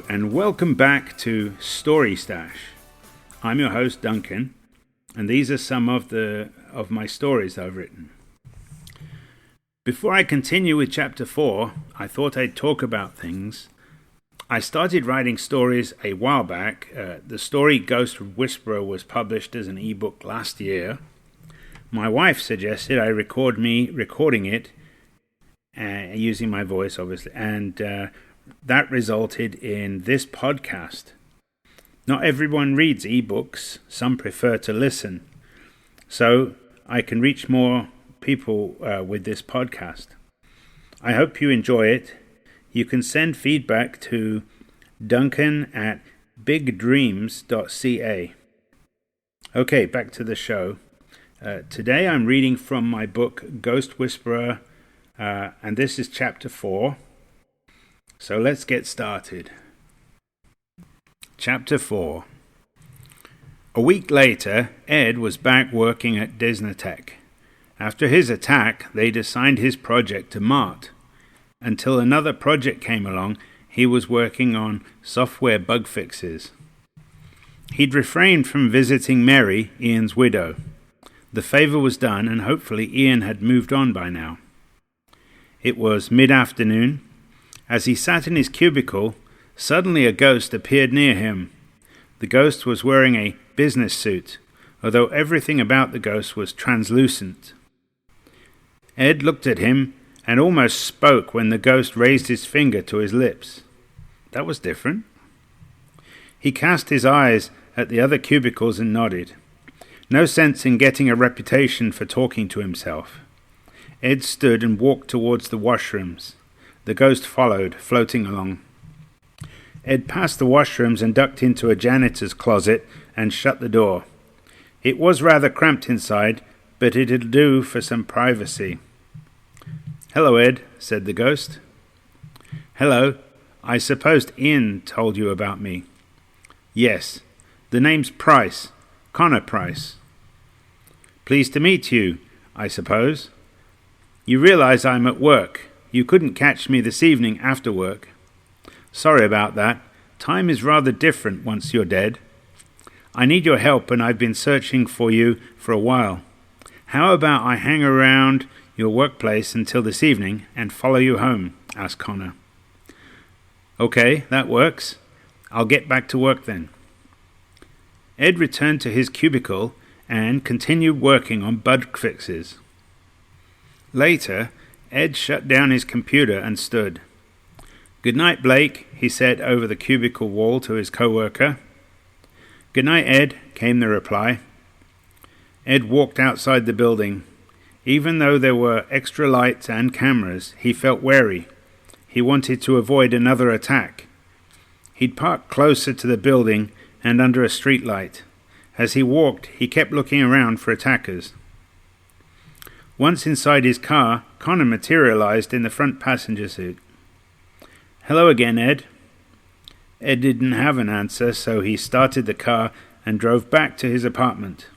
and welcome back to Story Stash. I'm your host Duncan, and these are some of my stories I've written. Before I continue with chapter 4, I thought I'd talk about things. I started writing stories a while back. The story Ghost Whisperer was published as an ebook last year. My wife suggested I recording it using my voice, obviously, and that resulted in this podcast. Not everyone reads ebooks. Some prefer to listen. So I can reach more people with this podcast. I hope you enjoy it. You can send feedback to duncan@bigdreams.ca. Okay, back to the show. Today I'm reading from my book Ghost Whisperer, and this is chapter 4. So let's get started. Chapter 4. A week later, Ed was back working at Disneytech. After his attack, they'd assigned his project to Mart. Until another project came along, he was working on software bug fixes. He'd refrained from visiting Mary, Ian's widow. The favor was done, and hopefully Ian had moved on by now. It was mid-afternoon. As he sat in his cubicle, suddenly a ghost appeared near him. The ghost was wearing a business suit, although everything about the ghost was translucent. Ed looked at him and almost spoke when the ghost raised his finger to his lips. That was different. He cast his eyes at the other cubicles and nodded. No sense in getting a reputation for talking to himself. Ed stood and walked towards the washrooms. The ghost followed, floating along. Ed passed the washrooms and ducked into a janitor's closet and shut the door. It was rather cramped inside, but it'd do for some privacy. "Hello, Ed," said the ghost. "Hello. I supposed Ian told you about me." "Yes. The name's Price. Connor Price." "Pleased to meet you, I suppose. You realize I'm at work. You couldn't catch me this evening after work." "Sorry about that. Time is rather different once you're dead. I need your help, and I've been searching for you for a while. How about I hang around your workplace until this evening and follow you home?" asked Connor. "Okay, that works. I'll get back to work then." Ed returned to his cubicle and continued working on bug fixes. Later, Ed shut down his computer and stood. "Good night, Blake," he said over the cubicle wall to his co-worker. "Good night, Ed," came the reply. Ed walked outside the building. Even though there were extra lights and cameras, he felt wary. He wanted to avoid another attack. He'd parked closer to the building and under a streetlight. As he walked, he kept looking around for attackers. Once inside his car, Connor materialized in the front passenger seat. "Hello again, Ed." Ed didn't have an answer, so he started the car and drove back to his apartment.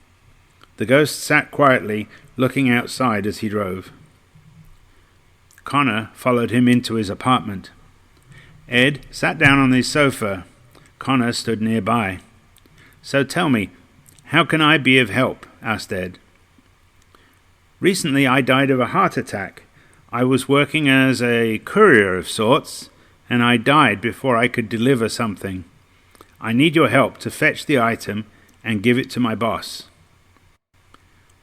The ghost sat quietly, looking outside as he drove. Connor followed him into his apartment. Ed sat down on his sofa. Connor stood nearby. "So tell me, how can I be of help?" asked Ed. "Recently I died of a heart attack. I was working as a courier of sorts, and I died before I could deliver something. I need your help to fetch the item and give it to my boss."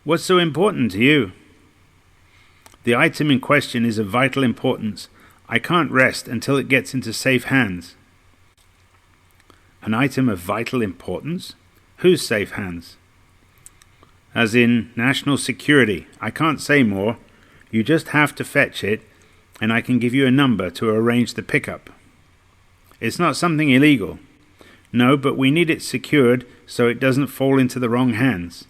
"What's so important to you?" "The item in question is of vital importance. I can't rest until it gets into safe hands." "An item of vital importance? Whose safe hands?" "As in national security. I can't say more. You just have to fetch it, and I can give you a number to arrange the pickup." "It's not something illegal." "No, but we need it secured so it doesn't fall into the wrong hands.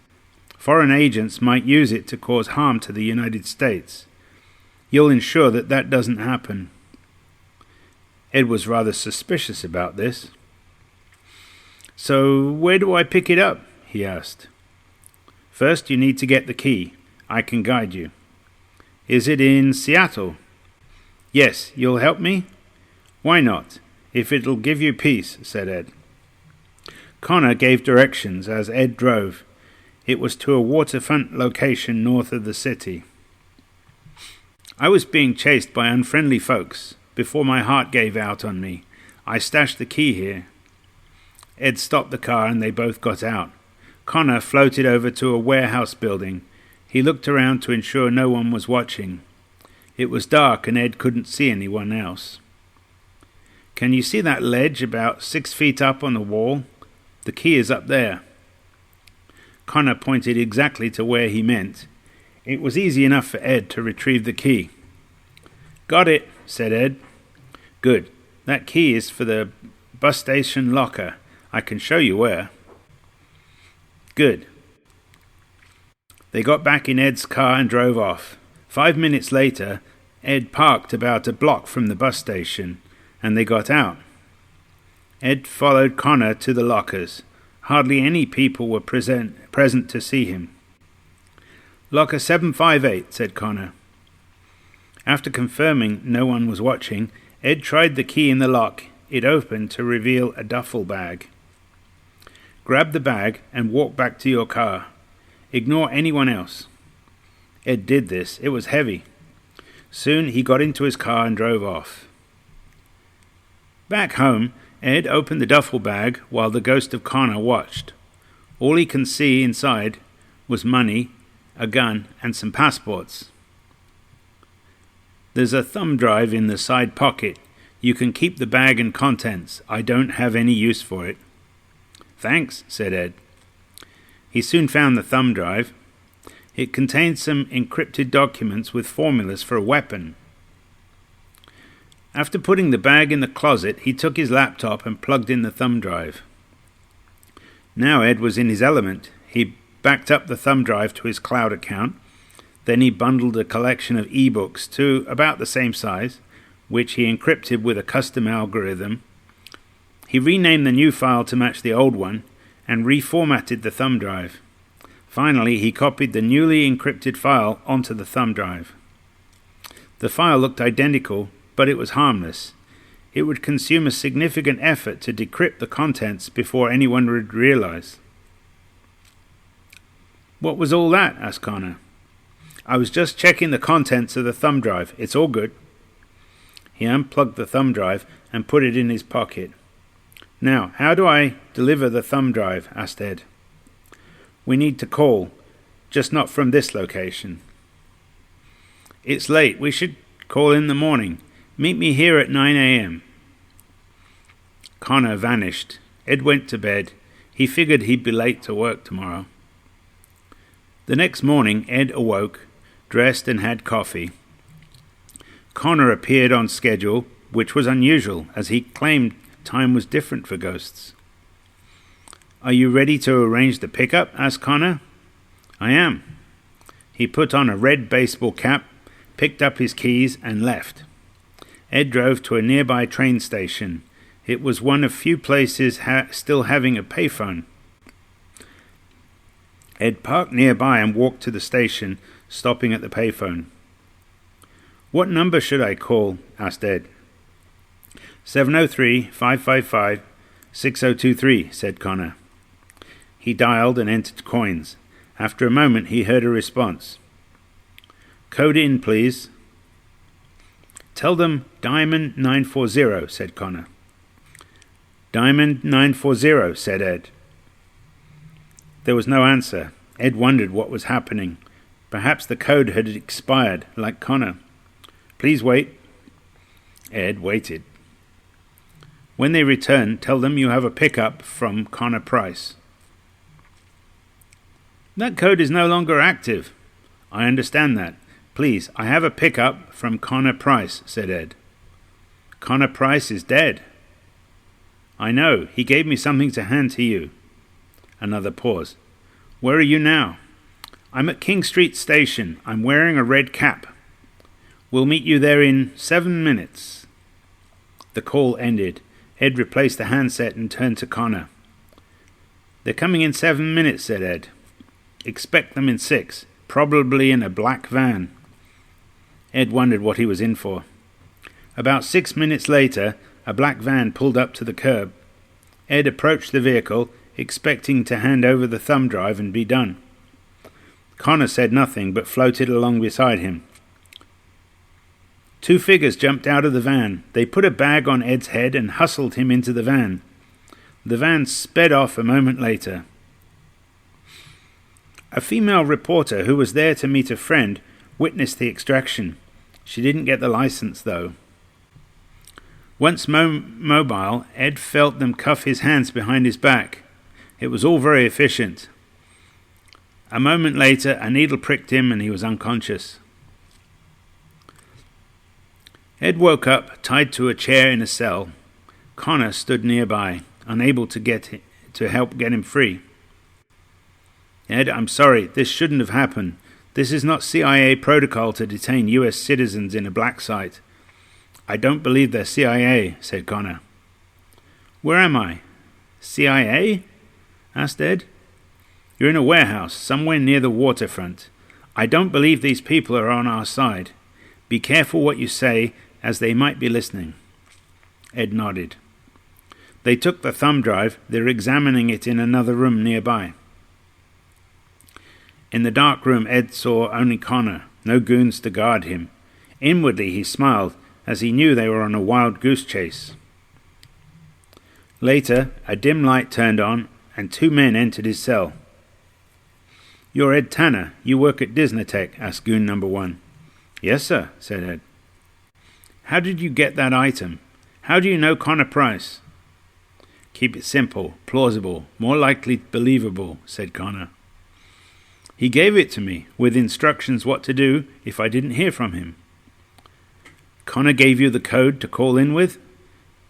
Foreign agents might use it to cause harm to the United States. You'll ensure that that doesn't happen." Ed was rather suspicious about this. "So where do I pick it up?" he asked. "First, you need to get the key. I can guide you." "Is it in Seattle?" "Yes, you'll help me?" "Why not? if it'll give you peace," said Ed. Connor gave directions as Ed drove. It was to a waterfront location north of the city. "I was being chased by unfriendly folks. Before my heart gave out on me, I stashed the key here." Ed stopped the car and they both got out. Connor floated over to a warehouse building. He looked around to ensure no one was watching. It was dark and Ed couldn't see anyone else. "Can you see that ledge about 6 feet up on the wall? The key is up there." Connor pointed exactly to where he meant. It was easy enough for Ed to retrieve the key. "Got it," said Ed. "Good. That key is for the bus station locker. I can show you where." "Good." They got back in Ed's car and drove off. 5 minutes later, Ed parked about a block from the bus station, and they got out. Ed followed Connor to the lockers. Hardly any people were present to see him. "Locker 758, said Connor. After confirming no one was watching, Ed tried the key in the lock. It opened to reveal a duffel bag. "Grab the bag and walk back to your car. Ignore anyone else." Ed did this. It was heavy. Soon he got into his car and drove off. Back home, Ed opened the duffel bag while the ghost of Connor watched. All he could see inside was money, a gun, and some passports. "There's a thumb drive in the side pocket. You can keep the bag and contents. I don't have any use for it." "Thanks," said Ed. He soon found the thumb drive. It contained some encrypted documents with formulas for a weapon. After putting the bag in the closet, he took his laptop and plugged in the thumb drive. Now Ed was in his element. He backed up the thumb drive to his cloud account. Then he bundled a collection of e-books to about the same size, which he encrypted with a custom algorithm. He renamed the new file to match the old one and reformatted the thumb drive. Finally, he copied the newly encrypted file onto the thumb drive. The file looked identical, but it was harmless. It would consume a significant effort to decrypt the contents before anyone would realize. "What was all that?" asked Connor. "I was just checking the contents of the thumb drive. It's all good." He unplugged the thumb drive and put it in his pocket. "Now, how do I deliver the thumb drive?" asked Ed. "We need to call, just not from this location." "It's late. We should call in the morning. Meet me here at 9 a.m. Connor vanished. Ed went to bed. He figured he'd be late to work tomorrow. The next morning, Ed awoke, dressed and had coffee. Connor appeared on schedule, which was unusual, as he claimed time was different for ghosts. "Are you ready to arrange the pickup?" asked Connor. "I am." He put on a red baseball cap, picked up his keys, and left. Ed drove to a nearby train station. It was one of few places still having a payphone. Ed parked nearby and walked to the station, stopping at the payphone. "What number should I call?" asked Ed. 703-555-6023, said Connor. He dialed and entered coins. After a moment, he heard a response. "Code in, please." "Tell them Diamond 940, said Connor. "Diamond 940, said Ed. There was no answer. Ed wondered what was happening. Perhaps the code had expired, like Connor. "Please wait." Ed waited. "When they return, tell them you have a pickup from Connor Price." "That code is no longer active." "I understand that. Please, I have a pickup from Connor Price," said Ed. "Connor Price is dead." "I know. He gave me something to hand to you." Another pause. "Where are you now?" "I'm at King Street Station. I'm wearing a red cap." "We'll meet you there in 7 minutes." The call ended. Ed replaced the handset and turned to Connor. "They're coming in 7 minutes, said Ed. "Expect them in 6, probably in a black van." Ed wondered what he was in for. About 6 minutes later, a black van pulled up to the curb. Ed approached the vehicle, expecting to hand over the thumb drive and be done. Connor said nothing, but floated along beside him. Two figures jumped out of the van. They put a bag on Ed's head and hustled him into the van. The van sped off a moment later. A female reporter who was there to meet a friend witnessed the extraction. She didn't get the license, though. Once mobile, Ed felt them cuff his hands behind his back. It was all very efficient. A moment later, a needle pricked him and he was unconscious. Ed woke up, tied to a chair in a cell. Connor stood nearby, unable to help get him free. Ed, I'm sorry, this shouldn't have happened. This is not CIA protocol to detain U.S. citizens in a black site. I don't believe they're CIA, said Connor. Where am I? CIA? Asked Ed. You're in a warehouse, somewhere near the waterfront. I don't believe these people are on our side. Be careful what you say, as they might be listening. Ed nodded. They took the thumb drive. They're examining it in another room nearby. In the dark room, Ed saw only Connor, no goons to guard him. Inwardly he smiled, as he knew they were on a wild goose chase. Later, a dim light turned on, and two men entered his cell. You're Ed Tanner. You work at Disnotech, asked goon number 1. Yes, sir, said Ed. How did you get that item? How do you know Connor Price? Keep it simple, plausible, more likely believable, said Connor. He gave it to me, with instructions what to do if I didn't hear from him. Connor gave you the code to call in with?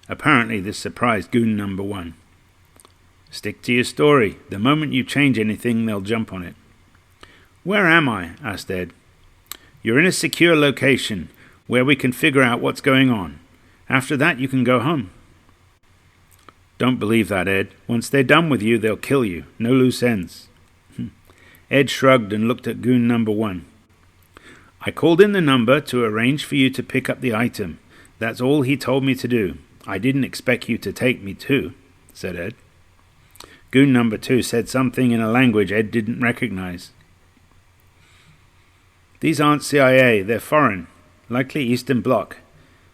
Apparently this surprised goon number 1. Stick to your story. The moment you change anything, they'll jump on it. Where am I? Asked Ed. You're in a secure location, where we can figure out what's going on. After that, you can go home. Don't believe that, Ed. Once they're done with you, they'll kill you. No loose ends. Ed shrugged and looked at goon number 1. I called in the number to arrange for you to pick up the item. That's all he told me to do. I didn't expect you to take me too, said Ed. Goon number 2 said something in a language Ed didn't recognize. These aren't CIA, they're foreign, likely Eastern Bloc.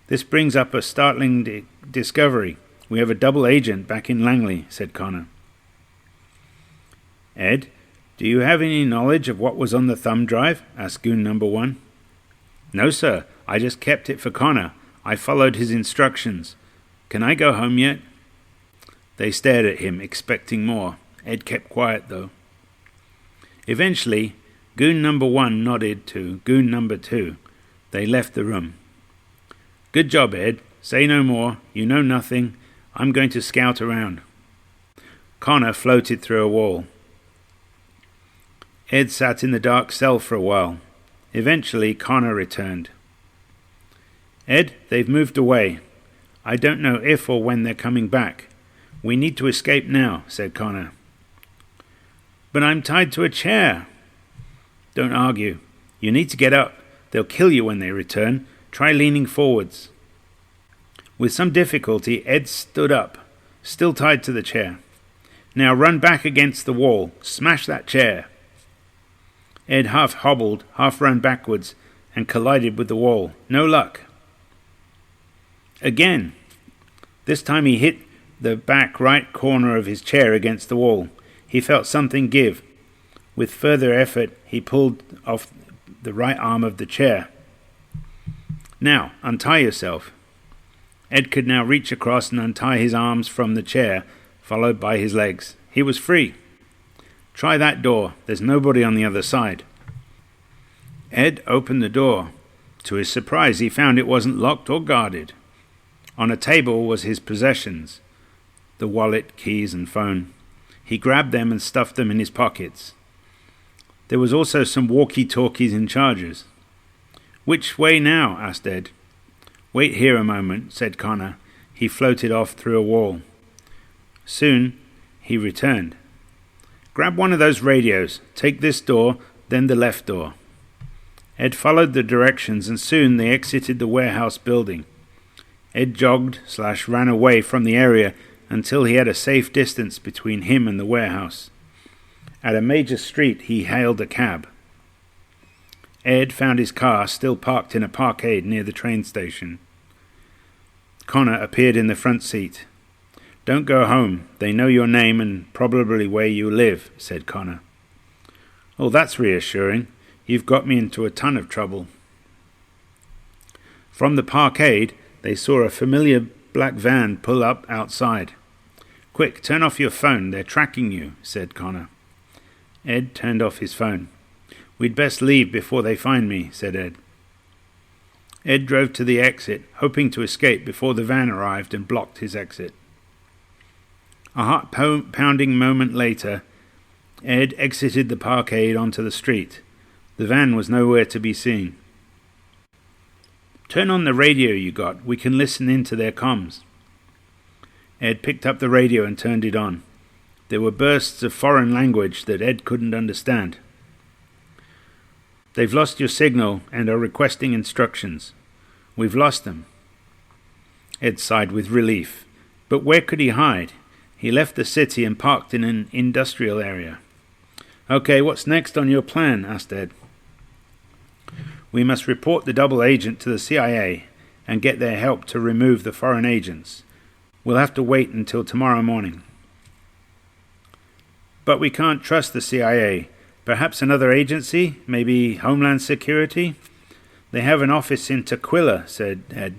This brings up a startling discovery. We have a double agent back in Langley, said Connor. Ed, do you have any knowledge of what was on the thumb drive? Asked goon number 1. No, sir. I just kept it for Connor. I followed his instructions. Can I go home yet? They stared at him, expecting more. Ed kept quiet, though. Eventually, goon number 1 nodded to goon number 2. They left the room. Good job, Ed. Say no more. You know nothing. I'm going to scout around. Connor floated through a wall. Ed sat in the dark cell for a while. Eventually, Connor returned. Ed, they've moved away. I don't know if or when they're coming back. We need to escape now, said Connor. But I'm tied to a chair. Don't argue. You need to get up. They'll kill you when they return. Try leaning forwards. With some difficulty, Ed stood up, still tied to the chair. Now run back against the wall. Smash that chair. Ed half hobbled, half ran backwards, and collided with the wall. No luck. Again. This time he hit the back right corner of his chair against the wall. He felt something give. With further effort, he pulled off the right arm of the chair. Now, untie yourself. Ed could now reach across and untie his arms from the chair, followed by his legs. He was free. Try that door. There's nobody on the other side. Ed opened the door. To his surprise, he found it wasn't locked or guarded. On a table was his possessions, the wallet, keys, and phone. He grabbed them and stuffed them in his pockets. There was also some walkie-talkies and chargers. Which way now? Asked Ed. Wait here a moment, said Connor. He floated off through a wall. Soon he returned. Grab one of those radios. Take this door, then the left door. Ed followed the directions, and soon they exited the warehouse building. Ed jogged/ran away from the area until he had a safe distance between him and the warehouse. At a major street, he hailed a cab. Ed found his car still parked in a parkade near the train station. Connor appeared in the front seat. "Don't go home. They know your name and probably where you live," said Connor. "Oh, that's reassuring. You've got me into a ton of trouble." From the parkade, they saw a familiar black van pull up outside. "Quick, turn off your phone. They're tracking you," said Connor. Ed turned off his phone. "We'd best leave before they find me," said Ed. Ed drove to the exit, hoping to escape before the van arrived and blocked his exit. A heart-pounding moment later, Ed exited the parkade onto the street. The van was nowhere to be seen. "Turn on the radio you got. We can listen into their comms." Ed picked up the radio and turned it on. There were bursts of foreign language that Ed couldn't understand. "They've lost your signal and are requesting instructions. We've lost them." Ed sighed with relief. But where could he hide? He left the city and parked in an industrial area. "Okay, what's next on your plan?" asked Ed. "We must report the double agent to the CIA and get their help to remove the foreign agents. We'll have to wait until tomorrow morning." "But we can't trust the CIA. Perhaps another agency? Maybe Homeland Security? They have an office in Tukwila," said Ed.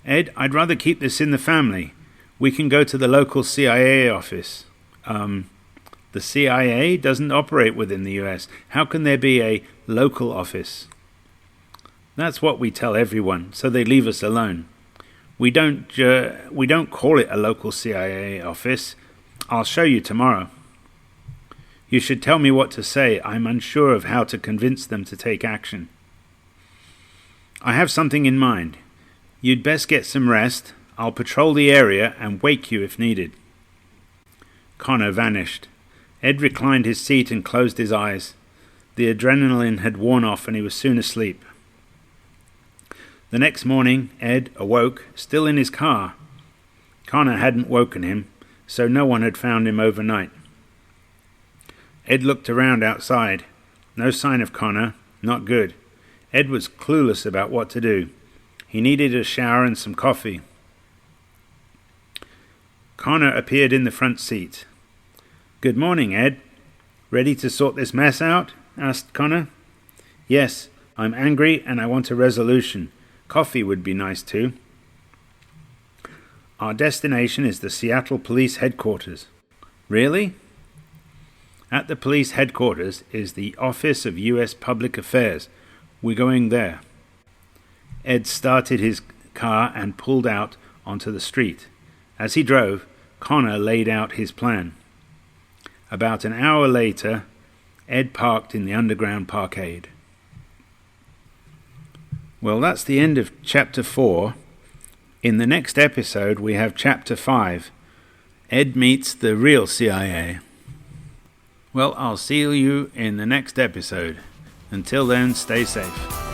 "Ed, I'd rather keep this in the family. We can go to the local CIA office." The CIA doesn't operate within the US. How can there be a local office?" "That's what we tell everyone, so they leave us alone. We don't call it a local CIA office. I'll show you tomorrow." "You should tell me what to say. I'm unsure of how to convince them to take action." "I have something in mind. You'd best get some rest. I'll patrol the area and wake you if needed." Connor vanished. Ed reclined his seat and closed his eyes. The adrenaline had worn off and he was soon asleep. The next morning, Ed awoke, still in his car. Connor hadn't woken him, so no one had found him overnight. Ed looked around outside. No sign of Connor. Not good. Ed was clueless about what to do. He needed a shower and some coffee. Connor appeared in the front seat. "Good morning, Ed. Ready to sort this mess out?" asked Connor. "Yes, I'm angry and I want a resolution. Coffee would be nice too." "Our destination is the Seattle Police Headquarters." "Really?" "At the police headquarters is the Office of U.S. Public Affairs. We're going there." Ed started his car and pulled out onto the street. As he drove, Connor laid out his plan. About an hour later, Ed parked in the underground parkade. Well, that's the end of Chapter 4. In the next episode, we have Chapter 5. Ed meets the real CIA. Well, I'll see you in the next episode. Until then, stay safe.